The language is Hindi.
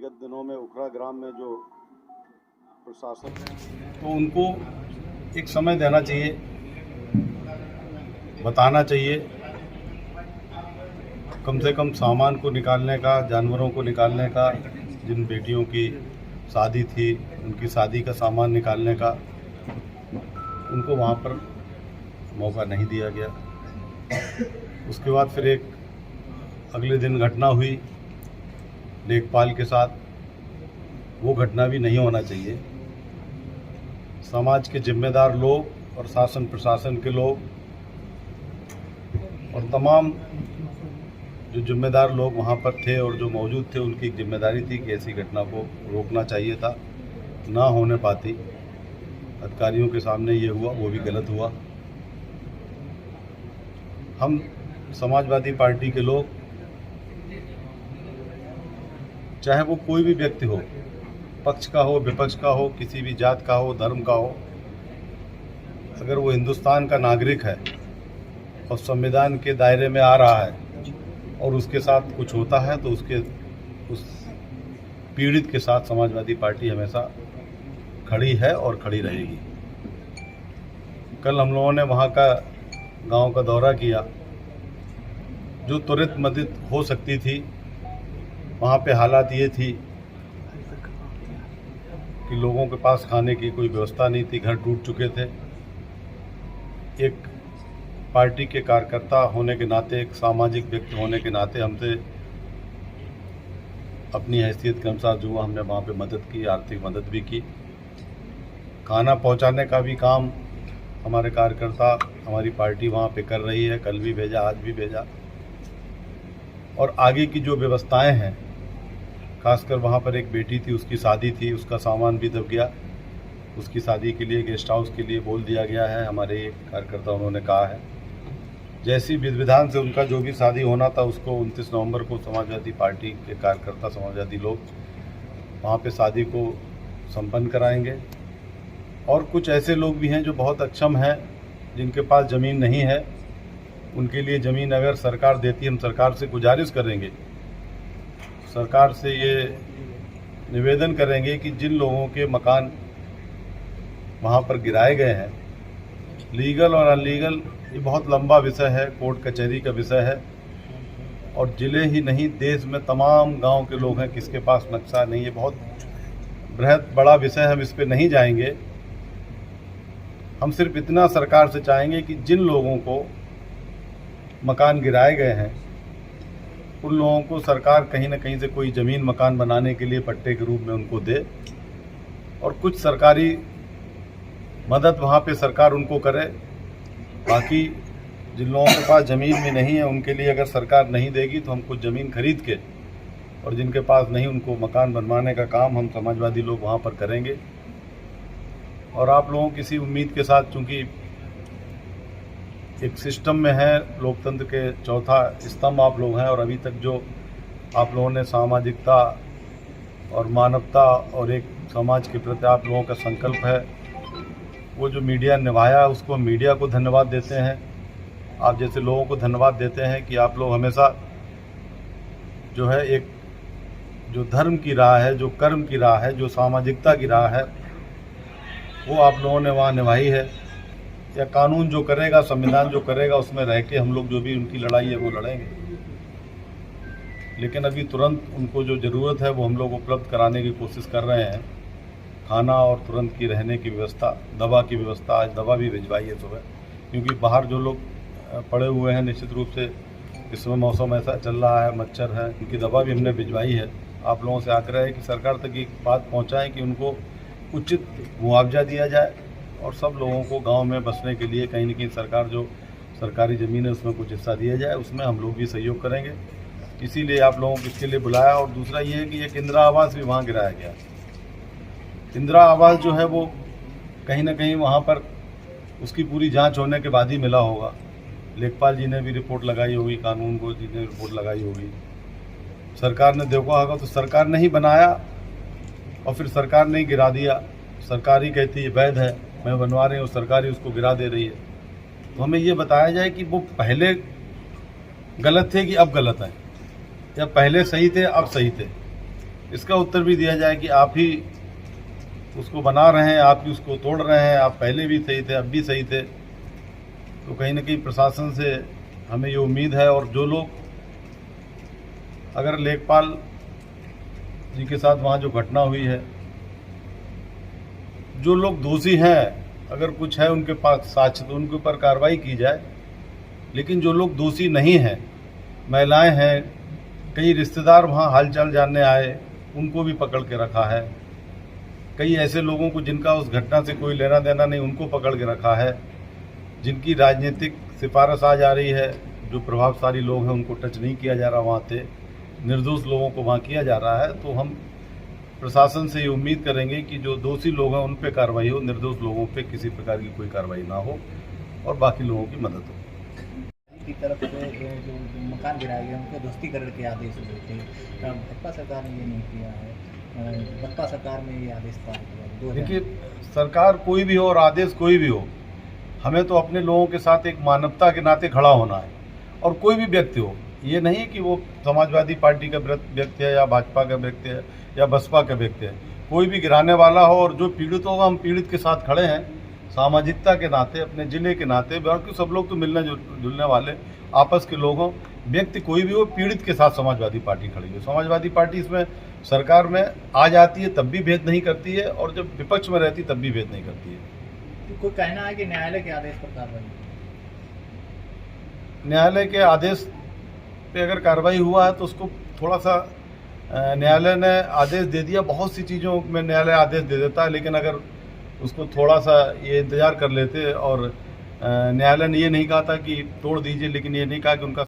विगत दिनों में उखरा ग्राम में जो प्रशासन तो उनको एक समय देना चाहिए, बताना चाहिए, कम से कम सामान को निकालने का, जानवरों को निकालने का, जिन बेटियों की शादी थी उनकी शादी का सामान निकालने का, उनको वहाँ पर मौका नहीं दिया गया। उसके बाद फिर एक अगले दिन घटना हुई लेखपाल के साथ। वो घटना भी नहीं होना चाहिए। समाज के जिम्मेदार लोग और शासन प्रशासन के लोग और तमाम जो जिम्मेदार लोग वहाँ पर थे और जो मौजूद थे, उनकी जिम्मेदारी थी कि ऐसी घटना को रोकना चाहिए था, ना होने पाती। अधिकारियों के सामने ये हुआ, वो भी गलत हुआ। हम समाजवादी पार्टी के लोग, चाहे वो कोई भी व्यक्ति हो, पक्ष का हो, विपक्ष का हो, किसी भी जात का हो, धर्म का हो, अगर वो हिंदुस्तान का नागरिक है और संविधान के दायरे में आ रहा है और उसके साथ कुछ होता है तो उस पीड़ित के साथ समाजवादी पार्टी हमेशा खड़ी है और खड़ी रहेगी। कल हम लोगों ने वहाँ का गांव का दौरा किया। जो त्वरित मदद हो सकती थी, वहाँ पे हालात ये थी कि लोगों के पास खाने की कोई व्यवस्था नहीं थी, घर टूट चुके थे। एक पार्टी के कार्यकर्ता होने के नाते, एक सामाजिक व्यक्ति होने के नाते हमसे अपनी हैसियत के अनुसार जो हमने वहाँ पे मदद की, आर्थिक मदद भी की। खाना पहुँचाने का भी काम हमारे कार्यकर्ता, हमारी पार्टी वहाँ पे कर रही है। कल भी भेजा, आज भी भेजा। और आगे की जो व्यवस्थाएं हैं, खासकर वहाँ पर एक बेटी थी, उसकी शादी थी, उसका सामान भी दब गया। उसकी शादी के लिए गेस्ट हाउस के लिए बोल दिया गया है। हमारे कार्यकर्ता उन्होंने कहा है जैसी विधि विधान से उनका जो भी शादी होना था, उसको 29 नवंबर को समाजवादी पार्टी के कार्यकर्ता, समाजवादी लोग वहाँ पे शादी को संपन्न कराएंगे। और कुछ ऐसे लोग भी हैं जो बहुत अक्षम हैं, जिनके पास ज़मीन नहीं है। उनके लिए ज़मीन अगर सरकार देती, हम सरकार से गुजारिश करेंगे, सरकार से ये निवेदन करेंगे कि जिन लोगों के मकान वहाँ पर गिराए गए हैं, लीगल और अनलीगल, ये बहुत लंबा विषय है, कोर्ट कचहरी का विषय है। और ज़िले ही नहीं, देश में तमाम गांव के लोग हैं किसके पास नक्शा नहीं है। बहुत बृहद बड़ा विषय है, हम इस पर नहीं जाएंगे। हम सिर्फ इतना सरकार से चाहेंगे कि जिन लोगों को मकान गिराए गए हैं, उन लोगों को सरकार कहीं ना कहीं से कोई ज़मीन मकान बनाने के लिए पट्टे के रूप में उनको दे, और कुछ सरकारी मदद वहाँ पे सरकार उनको करे। बाकी जिन लोगों के पास ज़मीन भी नहीं है, उनके लिए अगर सरकार नहीं देगी तो हम कुछ ज़मीन खरीद के, और जिनके पास नहीं, उनको मकान बनवाने का काम हम समाजवादी लोग वहाँ पर करेंगे। और आप लोगों की इसी उम्मीद के साथ, चूँकि एक सिस्टम में है, लोकतंत्र के चौथा स्तंभ आप लोग हैं, और अभी तक जो आप लोगों ने सामाजिकता और मानवता और एक समाज के प्रति आप लोगों का संकल्प है, वो जो मीडिया निभाया, उसको मीडिया को धन्यवाद देते हैं। आप जैसे लोगों को धन्यवाद देते हैं कि आप लोग हमेशा जो है एक जो धर्म की राह है, जो कर्म की राह है, जो सामाजिकता की राह है, वो आप लोगों ने वहाँ निभाई है। या कानून जो करेगा, संविधान जो करेगा, उसमें रह के हम लोग जो भी उनकी लड़ाई है वो लड़ेंगे। लेकिन अभी तुरंत उनको जो ज़रूरत है वो हम लोग उपलब्ध कराने की कोशिश कर रहे हैं। खाना और तुरंत की रहने की व्यवस्था, दवा की व्यवस्था, आज दवा भी भिजवाई है सुबह, क्योंकि बाहर जो लोग पड़े हुए हैं, निश्चित रूप से इस समय मौसम ऐसा चल रहा है, मच्छर है, उनकी दवा भी हमने भिजवाई है। आप लोगों से आग्रह है कि सरकार तक ये बात पहुँचाएँ कि उनको उचित मुआवजा दिया जाए, और सब लोगों को गांव में बसने के लिए कहीं न कहीं सरकार जो सरकारी ज़मीन है उसमें कुछ हिस्सा दिया जाए। उसमें हम लोग भी सहयोग करेंगे। इसीलिए आप लोगों को इसके लिए बुलाया। और दूसरा ये है कि एक इंदिरा आवास भी वहाँ गिराया गया। इंदिरा आवास जो है वो कहीं ना कहीं वहाँ पर उसकी पूरी जांच होने के बाद ही मिला होगा। लेखपाल जी ने भी रिपोर्ट लगाई होगी, कानून को जी ने रिपोर्ट लगाई होगी, सरकार ने देखा होगा, तो सरकार ने ही बनाया और फिर सरकार ने ही गिरा दिया। सरकार ही कहती है वैध है, मैं बनवा रही हूँ, सरकार ही उसको गिरा दे रही है। तो हमें ये बताया जाए कि वो पहले गलत थे कि अब गलत हैं, या पहले सही थे अब सही थे। इसका उत्तर भी दिया जाए कि आप ही उसको बना रहे हैं, आप ही उसको तोड़ रहे हैं, आप पहले भी सही थे, अब भी सही थे। तो कहीं ना कहीं प्रशासन से हमें ये उम्मीद है, और जो लोग अगर लेखपाल जी के साथ वहाँ जो घटना हुई है, जो लोग दोषी हैं, अगर कुछ है उनके पास साक्ष्य तो उनके ऊपर कार्रवाई की जाए। लेकिन जो लोग दोषी नहीं हैं, महिलाएं हैं, कई रिश्तेदार वहाँ हालचाल जानने आए, उनको भी पकड़ के रखा है। कई ऐसे लोगों को जिनका उस घटना से कोई लेना देना नहीं, उनको पकड़ के रखा है। जिनकी राजनीतिक सिफारिश आ जा रही है, जो प्रभावशाली लोग हैं, उनको टच नहीं किया जा रहा वहाँ से, निर्दोष लोगों को वहाँ किया जा रहा है। तो हम प्रशासन से ये उम्मीद करेंगे कि जो दोषी लोग हैं उन पे कार्रवाई हो, निर्दोष लोगों पे किसी प्रकार की कोई कार्रवाई ना हो और बाकी लोगों की मदद हो। की तरफ से जो मकान गिराए गए उनके ध्वस्तीकरण के आदेश हुए थे, भाजपा सरकार ने ये नहीं किया है। बसपा सरकार में ये आदेश पारित हुआ। देखिए, सरकार कोई भी हो और आदेश कोई भी हो, हमें तो अपने लोगों के साथ एक मानवता के नाते खड़ा होना है। और कोई भी व्यक्ति हो, ये नहीं कि वो समाजवादी पार्टी का व्यक्ति है या भाजपा का व्यक्ति है या बसपा का व्यक्ति है, कोई भी गिराने वाला हो और जो पीड़ित होगा, हम पीड़ित के साथ खड़े हैं सामाजिकता के नाते, अपने जिले के नाते। बाकी सब लोग तो मिलने जुलने वाले आपस के लोग हों, व्यक्ति कोई भी हो, पीड़ित के साथ समाजवादी पार्टी खड़ी है। समाजवादी पार्टी इसमें सरकार में आ जाती है तब भी भेद नहीं करती है, और जब विपक्ष में रहती तब भी भेद नहीं करती है। तो कोई कहना है कि न्यायालय के आदेश पर कार्रवाई, न्यायालय के आदेश पे अगर कार्रवाई हुआ है तो उसको थोड़ा सा न्यायालय ने आदेश दे दिया। बहुत सी चीज़ों में न्यायालय आदेश दे देता है, लेकिन अगर उसको थोड़ा सा ये इंतज़ार कर लेते, और न्यायालय ने ये नहीं कहा था कि तोड़ दीजिए, लेकिन ये नहीं कहा कि उनका